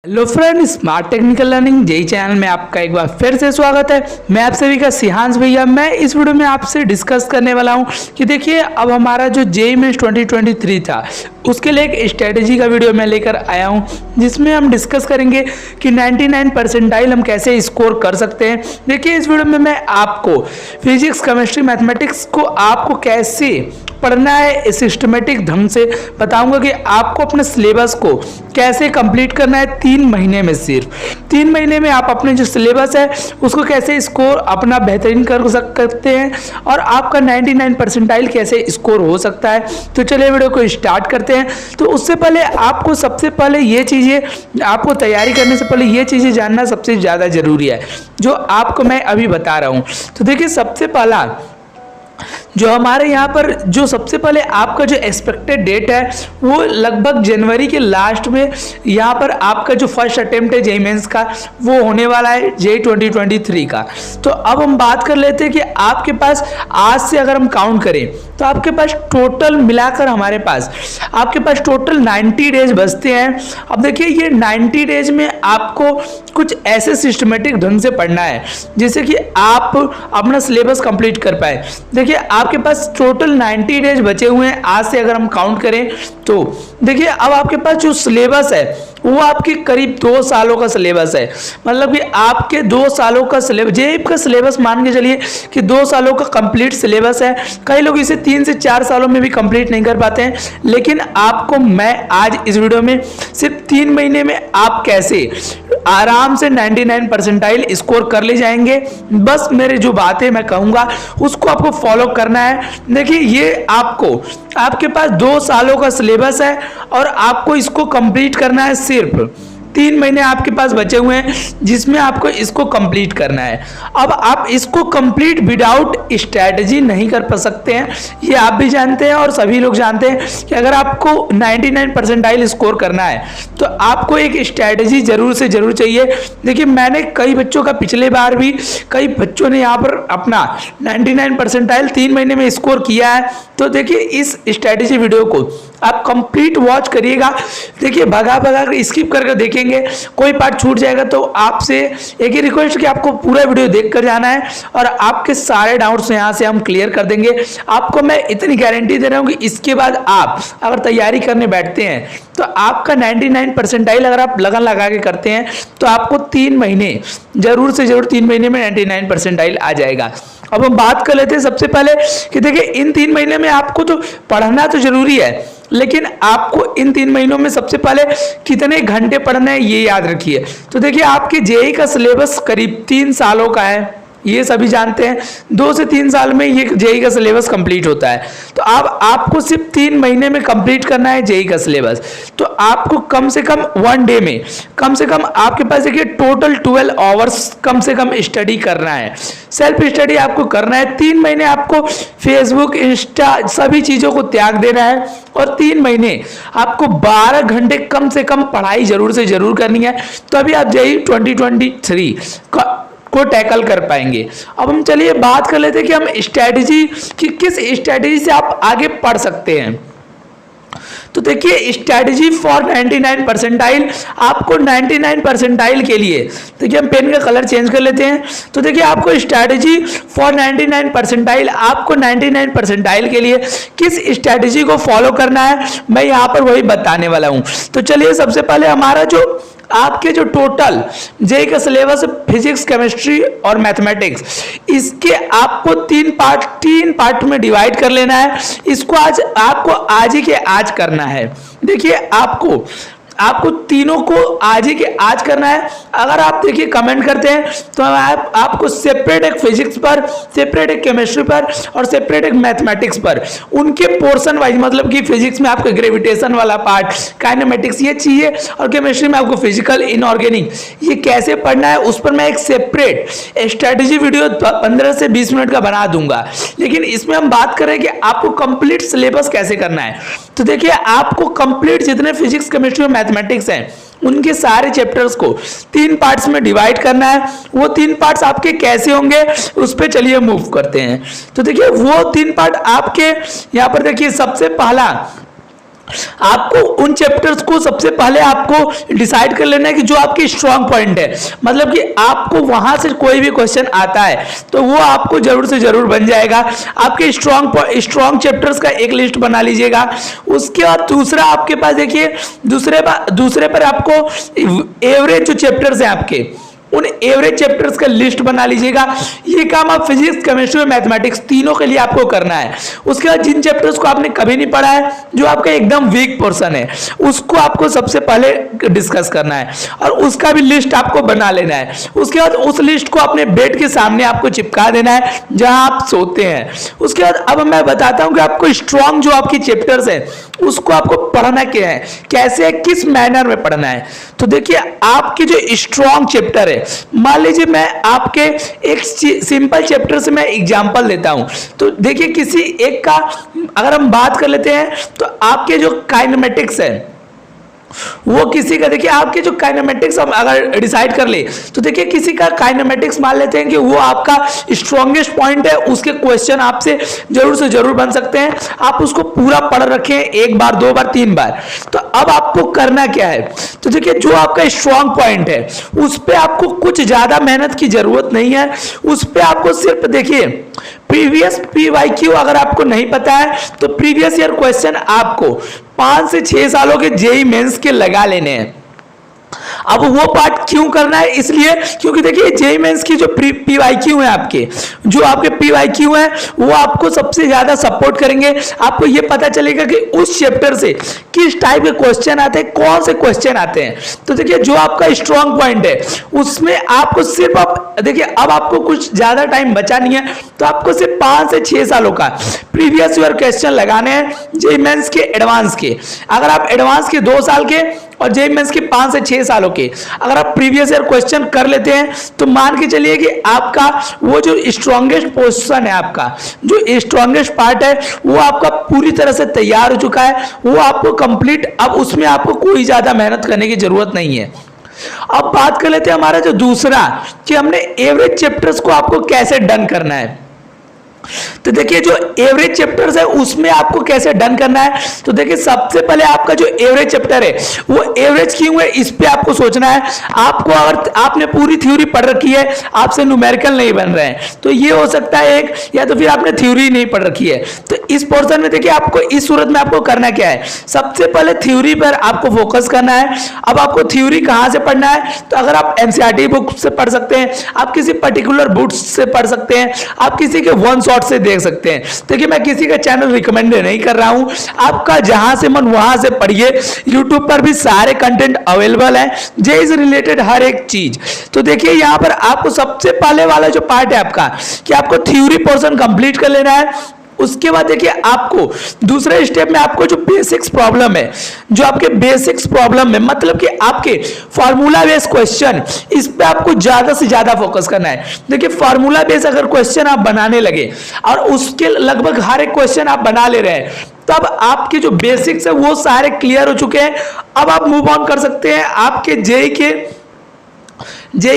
Hello friend, smart technical learning JE channel में आपका एक बार फिर से स्वागत है। मैं आप सभी का सिहांश भैया। मैं इस वीडियो में आपसे डिस्कस करने वाला हूं कि देखिए, अब हमारा जो जेई मेंस 2023 था उसके लिए एक स्ट्रेटेजी का वीडियो मैं लेकर आया हूं, जिसमें हम डिस्कस करेंगे कि 99 परसेंटाइल हम कैसे स्कोर कर सकते हैं। देखिए, इस वीडियो में मैं आपको फिजिक्स, केमिस्ट्री, मैथमेटिक्स को आपको कैसे पढ़ना है सिस्टमेटिक ढंग से बताऊंगा कि आपको अपने सिलेबस को कैसे कंप्लीट करना है 3 महीने में। सिर्फ 3 महीने में आप अपने जो सिलेबस है उसको कैसे स्कोर अपना बेहतरीन कर सकते हैं और आपका 99 परसेंटाइल कैसे स्कोर हो सकता है। तो चलिए वीडियो को स्टार्ट करते हैं। तो उससे पहले आपको सबसे पहले ये चीज़ें, आपको तैयारी करने से पहले ये चीज़ें जानना सबसे ज़्यादा ज़रूरी है जो आपको मैं अभी बता रहा हूँ। तो देखिए, सबसे पहला जो हमारे यहाँ पर जो सबसे पहले आपका जो एक्सपेक्टेड डेट है वो लगभग जनवरी के लास्ट में यहाँ पर आपका जो फर्स्ट अटेम्प्ट है जेईई मेंस का वो होने वाला है जेईई 2023 का। तो अब हम बात कर लेते हैं कि आपके पास आज से अगर हम काउंट करें तो आपके पास टोटल मिलाकर हमारे पास आपके पास टोटल 90 डेज बचते हैं। अब देखिए, ये 90 डेज में आपको कुछ ऐसे सिस्टमेटिक ढंग से पढ़ना है जिससे कि आप अपना सिलेबस कंप्लीट कर पाए। देखिए, आपके पास टोटल 90 डेज बचे हुए हैं आज से अगर हम काउंट करें तो। देखिए, अब आपके पास जो सिलेबस है वो आपके करीब 2 सालों का सिलेबस है। मतलब कि आपके 2 सालों का सिलेबस, जेईई का सिलेबस मान के चलिए कि 2 सालों का कंप्लीट सिलेबस है। कई लोग इसे 3 से 4 सालों में भी कंप्लीट नहीं कर पाते हैं, लेकिन आपको मैं आज इस वीडियो में सिर्फ 3 महीने में आप कैसे आराम से 99 परसेंटाइल स्कोर कर ले जाएंगे, बस मेरे जो बातें मैं कहूँगा उसको आपको फॉलो करना है। देखिए, ये आपके पास 2 सालों का सिलेबस है और आपको इसको कंप्लीट करना है। सिर्फ 3 महीने आपके पास बचे हुए हैं जिसमें आपको इसको कंप्लीट करना है। अब आप इसको कंप्लीट विदाउट स्ट्रैटेजी नहीं कर सकते हैं, ये आप भी जानते हैं और सभी लोग जानते हैं कि अगर आपको 99 परसेंटाइल स्कोर करना है तो आपको एक स्ट्रैटेजी जरूर से जरूर चाहिए। देखिए, मैंने कई बच्चों का पिछले बार भी कई बच्चों ने यहाँ पर अपना 99 परसेंटाइल 3 महीने में स्कोर किया है। तो देखिए, इस स्ट्रैटेजी वीडियो को आप कंप्लीट वॉच करिएगा। देखिए, भगा भगा कर स्किप करके देखेंगे, कोई पार्ट छूट जाएगा तो आपसे एक ही रिक्वेस्ट कि आपको पूरा वीडियो देख कर जाना है और आपके सारे डाउट्स यहाँ से हम क्लियर कर देंगे। आपको मैं इतनी गारंटी दे रहा हूँ कि इसके बाद आप अगर तैयारी करने बैठते हैं तो आपका 99 परसेंटाइल अगर आप लगन लगा के करते हैं तो आपको 3 महीने जरूर से जरूर 3 महीने में 99 परसेंटाइल आ जाएगा। अब हम बात कर लेते हैं सबसे पहले कि देखिए, इन 3 महीने में आपको तो पढ़ना तो जरूरी है, लेकिन आपको इन 3 महीनों में सबसे पहले कितने घंटे पढ़ना है ये याद रखिए। तो देखिए, आपके जेईई का सिलेबस करीब 3 सालों का है, ये सभी जानते हैं। 2 से 3 साल में ये जेईई का सिलेबस कंप्लीट होता है। तो अब आपको सिर्फ 3 महीने में कंप्लीट करना है जेईई का सिलेबस। तो आपको कम से कम 1 डे में कम से कम आपके पास देखिए टोटल 12 आवर्स कम से कम स्टडी करना है, सेल्फ स्टडी आपको करना है। 3 महीने आपको फेसबुक, इंस्टा सभी चीज़ों को त्याग देना है और 3 महीने आपको 12 घंटे कम से कम पढ़ाई जरूर से जरूर करनी है, तभी आप जेईई 2023 को टैकल कर पाएंगे। अब हम चलिए बात कर लेते हैं कि हम स्ट्रैटेजी कि किस स्ट्रैटेजी से आप आगे पढ़ सकते हैं। तो देखिए, स्ट्रैटेजी फॉर 99 परसेंटाइल, आपको 99 परसेंटाइल के लिए देखिए, हम पेन का कलर चेंज कर लेते हैं। तो देखिए, आपको स्ट्रैटेजी फॉर 99 परसेंटाइल, आपको 99 परसेंटाइल के लिए किस स्ट्रैटेजी को फॉलो करना है मैं यहाँ पर वही बताने वाला हूँ। तो चलिए, सबसे पहले हमारा जो आपके जो टोटल जेईई का सिलेबस फिजिक्स, केमिस्ट्री और मैथमेटिक्स, इसके आपको 3 पार्ट में डिवाइड कर लेना है। इसको आपको आज ही के आज करना है। देखिए, आपको तीनों को आज ही के आज करना है। अगर आप देखिए कमेंट करते हैं तो आपको सेपरेट एक फिजिक्स पर, सेपरेट एक केमिस्ट्री पर और सेपरेट एक मैथमेटिक्स पर उनके पोर्शन वाइज, मतलब कि फिजिक्स में आपको ग्रेविटेशन वाला पार्ट, काइनेमेटिक्स ये चाहिए और केमिस्ट्री में आपको फिजिकल, इनऑर्गेनिक ये कैसे पढ़ना है उस पर मैं एक सेपरेट स्ट्रेटेजी वीडियो 15 से 20 मिनट का बना दूंगा। लेकिन इसमें हम बात करें कि आपको कंप्लीट सिलेबस कैसे करना है। तो देखिए, आपको कंप्लीट जितने फिजिक्स, केमिस्ट्री और मैथमेटिक्स हैं उनके सारे चैप्टर्स को 3 पार्ट्स में डिवाइड करना है। वो 3 पार्ट्स आपके कैसे होंगे उस पर चलिए मूव करते हैं। तो देखिए, वो 3 पार्ट आपके यहाँ पर देखिए, सबसे पहला आपको उन चैप्टर्स को सबसे पहले आपको डिसाइड कर लेना है कि जो आपके स्ट्रांग पॉइंट है, मतलब कि आपको वहां से कोई भी क्वेश्चन आता है तो वो आपको जरूर से जरूर बन जाएगा। आपके स्ट्रांग चैप्टर्स का एक लिस्ट बना लीजिएगा। उसके बाद दूसरा आपके पास देखिए, दूसरे पर आपको एवरेज जो चैप्टर्स हैं आपके, उन एवरेज चैप्टर्स का लिस्ट बना लीजिएगा। ये काम आप फिजिक्स, केमिस्ट्री और मैथमेटिक्स तीनों के लिए आपको करना है। उसके बाद जिन चैप्टर्स को आपने कभी नहीं पढ़ा है, जो आपका एकदम वीक पोर्शन है, उसको आपको सबसे पहले डिस्कस करना है और उसका भी लिस्ट आपको बना लेना है। उसके बाद उस लिस्ट को अपने बेड के सामने आपको चिपका देना है जहां आप सोते हैं। उसके बाद अब मैं बताता हूं कि आपको स्ट्रॉन्ग जो आपकी चैप्टर्स है उसको आपको पढ़ना क्या है, कैसे है, किस मैनर में पढ़ना है। तो देखिए, आपके जो स्ट्रॉन्ग चैप्टर है, मान लीजिए मैं आपके एक सिंपल चैप्टर से मैं एग्जांपल देता हूं। तो देखिए, किसी एक का अगर हम बात कर लेते हैं तो आपके जो काइनेमेटिक्स है वो किसी का, देखिए आपके जो काइनेमेटिक्स हम अगर डिसाइड कर ले तो देखिए किसी का काइनेमेटिक्स मान लेते हैं कि वो आपका स्ट्रॉन्गेस्ट पॉइंट है, उसके क्वेश्चन आपसे जरूर से जरूर बन सकते हैं। आप उसको पूरा पढ़ रखें, एक बार, दो बार, तीन बार। तो अब आपको करना क्या है, तो देखिए जो आपका स्ट्रॉन्ग पॉइंट है उस पर आपको कुछ ज्यादा मेहनत की जरूरत नहीं है। उस पर आपको सिर्फ देखिए प्रीवियस PYQ अगर आपको नहीं पता है तो प्रीवियस ईयर क्वेश्चन आपको 5 से 6 सालों के जेईई मेंस के लगा लेने हैं। अब वो पार्ट क्यों करना है, इसलिए क्योंकि देखिए जेईई मेंस की जो PYQ है, जो आपके PYQ है वो आपको सबसे ज्यादा सपोर्ट करेंगे। आपको ये पता चलेगा कि उस चैप्टर से किस टाइप के क्वेश्चन आते हैं, कौन से क्वेश्चन आते हैं। तो देखिए जो आपका स्ट्रॉन्ग पॉइंट है उसमें आपको सिर्फ, आप देखिए अब आपको कुछ ज्यादा टाइम बचा नहीं है तो आपको सिर्फ 5 से 6 सालों का प्रीवियस ईयर क्वेश्चन लगाने हैं जेईई मेंस के एडवांस के। अगर आप एडवांस के 2 साल के और जेईई मेंस के 5 से 6 सालों के अगर आप प्रीवियस ईयर क्वेश्चन कर लेते हैं तो मान के चलिए कि आपका वो जो स्ट्रॉन्गेस्ट पोर्शन है, आपका जो स्ट्रॉन्गेस्ट पार्ट है वो आपका पूरी तरह से तैयार हो चुका है। वो आपको कंप्लीट, अब उसमें आपको कोई ज्यादा मेहनत करने की जरूरत नहीं है। अब बात कर लेते हैं हमारा जो दूसरा, कि हमने एवरेज चैप्टर्स को आपको कैसे डन करना है। तो देखिए जो एवरेज चैप्टर्स है उसमें आपको कैसे डन करना है, तो देखिए सबसे पहले आपका जो एवरेज चैप्टर है वो एवरेज क्यों है इस पे आपको सोचना है। आपको अगर आपने पूरी थ्योरी पढ़ रखी है, आपसे न्यूमेरिकल नहीं बन रहे हैं तो ये हो सकता है एक, या तो फिर आपने थ्योरी नहीं पढ़ रखी है। तो इस पोर्शन में देखिए आपको इस सूरत में आपको करना क्या है, सबसे पहले थ्योरी पर आपको फोकस करना है। अब आपको थ्योरी कहां से पढ़ना है, तो अगर आप एनसीईआरटी बुक से पढ़ सकते हैं, आप किसी पर्टिकुलर बुक से पढ़ सकते हैं, आप किसी के वन शॉट से देख सकते हैं। देखिए मैं किसी का चैनल रिकमेंड नहीं कर रहा हूं, आपका जहां से मन वहां से पढ़िए। यूट्यूब पर भी सारे कंटेंट अवेलेबल है जेईई से रिलेटेड हर एक चीज। तो देखिए यहां पर आपको सबसे पहले वाला जो पार्ट है आपका, कि आपको थ्योरी पोर्शन कंप्लीट कर लेना है। उसके बाद देखिए आपको दूसरे स्टेप में आपको जो बेसिक्स प्रॉब्लम है, जो आपके बेसिक्स प्रॉब्लम है, मतलब कि आपके फार्मूला बेस क्वेश्चन, इस पे आपको ज्यादा से ज्यादा फोकस करना है। देखिए फार्मूला बेस अगर क्वेश्चन आप बनाने लगे और उसके लगभग हर एक क्वेश्चन आप बना ले रहे हैं, तब आपके जो बेसिक्स है वो सारे क्लियर हो चुके हैं। अब आप मूव ऑन कर सकते हैं आपके जेईई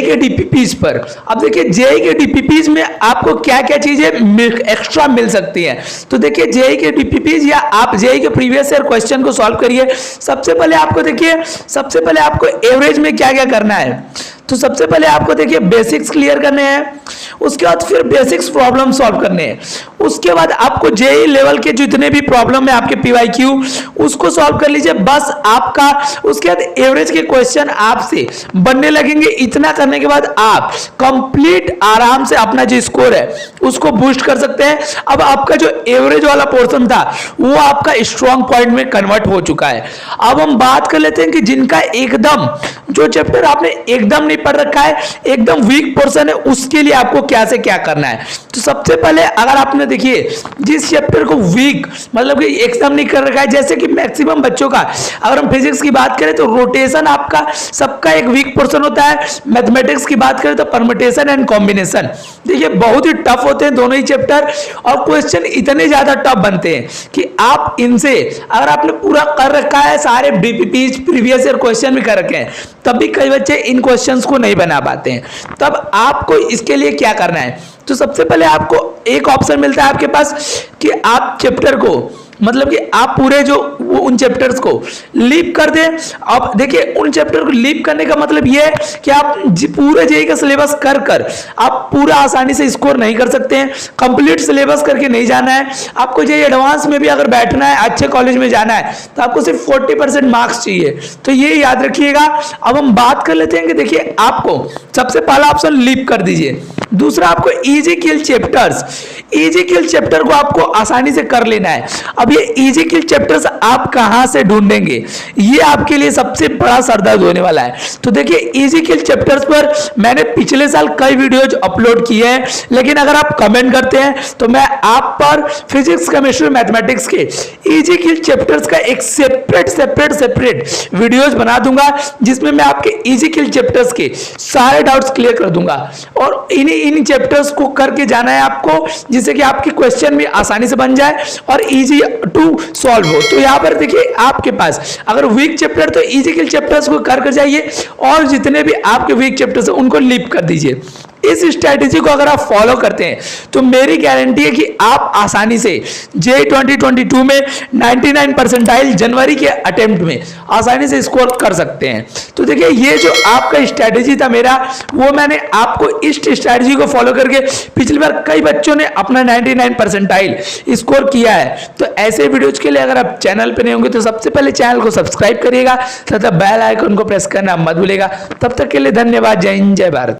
के डीपीपीज पर। अब देखिए जेईई के डीपीपीज में आपको क्या क्या चीजें एक्स्ट्रा मिल सकती हैं। तो देखिए जेईई के डीपीपीज या आप जेईई के प्रीवियस ईयर क्वेश्चन को सॉल्व करिए। सबसे पहले आपको देखिए, सबसे पहले आपको एवरेज में क्या क्या करना है, तो सबसे पहले आपको देखिए बेसिक्स क्लियर करने हैं, उसके बाद फिर बेसिक्स प्रॉब्लम सॉल्व करने हैं, उसके बाद आपको जेईई लेवल के जितने भी प्रॉब्लम है आपके पीवाईक्यू उसको सॉल्व कर लीजिए बस आपका। उसके बाद एवरेज के क्वेश्चन आपसे बनने लगेंगे। इतना करने के बाद आप कंप्लीट आराम से अपना जो स्कोर है उसको बूस्ट कर सकते हैं। अब आपका जो एवरेज वाला पोर्शन था वो आपका स्ट्रॉन्ग पॉइंट में कन्वर्ट हो चुका है। अब हम बात कर लेते हैं कि जिनका एकदम जो चैप्टर आपने एकदम नहीं पढ़ रखा है, एकदम वीक पोर्शन है, उसके लिए आपको क्या से क्या करना है। तो सबसे पहले अगर आपने देखिए जिस चैप्टर को वीक मतलब कि एकदम नहीं कर रखा है, जैसे कि मैक्सिमम बच्चों का अगर हम फिजिक्स की बात करें तो रोटेशन आपका सबका एक वीक पोर्शन होता है। मैथमेटिक्स की बात करें तो परम्यूटेशन एंड कॉम्बिनेशन, देखिए बहुत ही टफ होते हैं दोनों ही चैप्टर, और क्वेश्चन इतने ज्यादा टफ बनते हैं कि आप इनसे अगर आपने पूरा कर रखा है, सारे बीपीपीज प्रीवियस ईयर क्वेश्चन भी कर रखे हैं, तब भी कई बच्चे इन क्वेश्चंस को नहीं बना पाते हैं। तब आपको इसके लिए क्या करना है, तो सबसे पहले आपको एक ऑप्शन मिलता है आपके पास कि आप चैप्टर को मतलब कि आप पूरे जो वो उन चैप्टर्स को लीप कर दें। अब देखिए उन चैप्टर को लीप करने का मतलब ये है कि आप पूरे जेईई का सिलेबस कर कर आप पूरा आसानी से स्कोर नहीं कर सकते हैं। कंप्लीट सिलेबस करके नहीं जाना है आपको। जेईई एडवांस में भी अगर बैठना है, अच्छे कॉलेज में जाना है, तो आपको सिर्फ 40% मार्क्स चाहिए, तो ये याद रखिएगा। अब हम बात कर लेते हैं कि देखिए आपको सबसे पहला ऑप्शन लीप कर दीजिए। दूसरा आपको इजी किल चैप्टर्स, इजी किल चैप्टर को आपको आसानी से कर लेना है। अब ये इजी किल चैप्टर्स आप कहां से ढूंढेंगे, ये आपके लिए सबसे बड़ा सरदर्द होने वाला है। तो देखिए इजी किल चैप्टर्स पर मैंने पिछले साल कई वीडियोज अपलोड किए हैं, लेकिन अगर आप कमेंट करते हैं तो मैं आप पर फिजिक्स, केमिस्ट्री, मैथमेटिक्स के इजी किल चैप्टर्स का एक सेपरेट वीडियोज बना दूंगा, जिसमें मैं आपके इजी किल चैप्टर्स के सारे डाउट्स क्लियर कर दूंगा। और इन्हीं चैप्टर्स को करके जाना है आपको, जिससे कि आपके क्वेश्चन भी आसानी से बन जाए और इजी टू सॉल्व हो। तो यहां पर देखिए आपके पास अगर वीक चैप्टर, तो इजी किल चैप्टर्स को कर जाइए और जितने भी आपके वीक चैप्टर्स हैं उनको लीप कर दीजिए। इस स्ट्रेटेजी को अगर आप फॉलो करते हैं तो मेरी गारंटी है कि आप आसानी से जेईई 2022 में 99 परसेंटाइल जनवरी के अटेम्प्ट में आसानी से स्कोर कर सकते हैं। तो देखिए ये जो आपका स्ट्रेटेजी था मेरा, वो मैंने आपको इस स्ट्रेटेजी को फॉलो करके पिछली बार कई बच्चों ने अपना 99 परसेंटाइल स्कोर किया है। तो ऐसे वीडियोज के लिए अगर आप चैनल पर नहीं होंगे तो सबसे पहले चैनल को सब्सक्राइब करिएगा तथा बेल आइकन को प्रेस करना मत भूलिएगा। तब तक के लिए धन्यवाद। जय हिंद, जय भारत।